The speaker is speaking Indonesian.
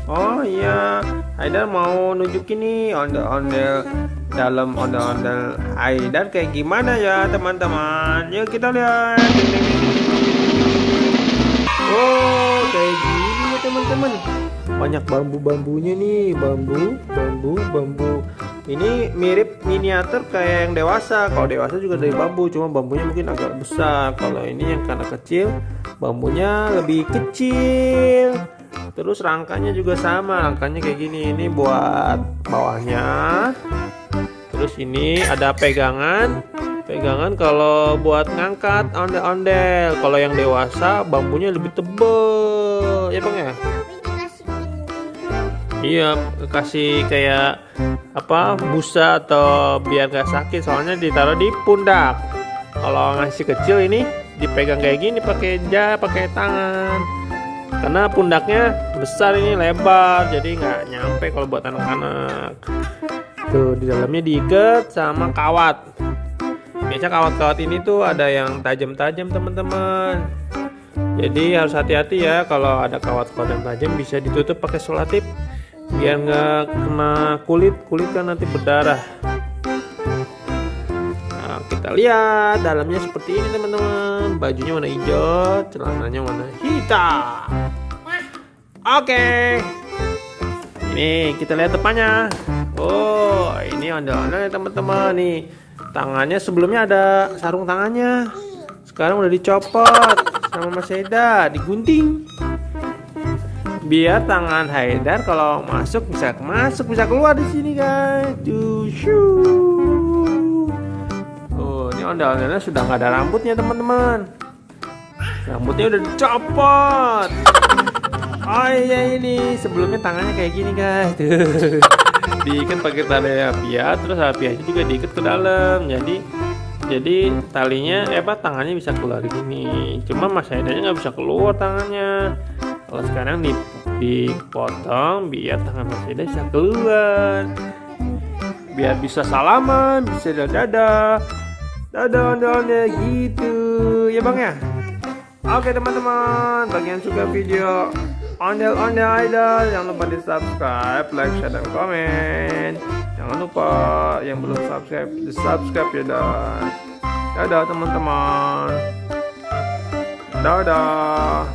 Oh iya, Haidar mau nunjukin nih ondel-ondel dalam ondel-ondel Haidar kayak gimana ya teman-teman. Yuk kita lihat. Ding, ding, ding, ding, ding. Oh kayak gini ya teman-teman. Banyak bambu-bambunya nih, bambu. Ini mirip miniatur kayak yang dewasa. Kalau dewasa juga dari bambu, cuma bambunya mungkin agak besar. Kalau ini yang karena kecil, bambunya lebih kecil. Terus rangkanya juga sama, rangkanya kayak gini. Ini buat bawahnya. Terus ini ada pegangan kalau buat ngangkat ondel-ondel. Kalau yang dewasa bambunya lebih tebel, ya bang ya? Iya, kasih kayak apa busa atau biar gak sakit, soalnya ditaruh di pundak. Kalau ngasih kecil ini dipegang kayak gini pakai tangan. Karena pundaknya besar, ini lebar, jadi nggak nyampe kalau buat anak-anak. Tuh di dalamnya diikat sama kawat. Biasanya kawat-kawat ini tuh ada yang tajam-tajam teman-teman. Jadi harus hati-hati ya, kalau ada kawat-kawat yang tajam bisa ditutup pakai selotip biar nggak kena kulit kan nanti berdarah. Nah, kita lihat dalamnya seperti ini teman-teman. Bajunya warna hijau, celananya warna hitam. Oke. Ini kita lihat depannya. Oh, ini ondel-ondel ya teman-teman nih. Tangannya sebelumnya ada sarung tangannya. Sekarang udah dicopot sama Mas Haidar, digunting. Biar tangan Haidar kalau masuk bisa keluar di sini guys. Oh, ini ondel-ondelnya sudah nggak ada rambutnya teman-teman. Rambutnya udah dicopot. Oh iya, ini sebelumnya tangannya kayak gini guys. Tuh. Diikat pakai tali rapia, terus rapianya juga diikat ke dalam. Jadi talinya tangannya bisa keluar gini. Cuma Mas Haidarnya nggak bisa keluar tangannya. Kalau sekarang dipotong biar tangan Mas Haidar bisa keluar. Biar bisa salaman, bisa dadah gitu. Ya bang ya. Oke teman-teman, bagi yang suka video ondel-ondel Haidar, jangan lupa di subscribe, like, share, dan komen. Jangan lupa yang belum subscribe di subscribe ya dan dadah teman-teman. Dadah.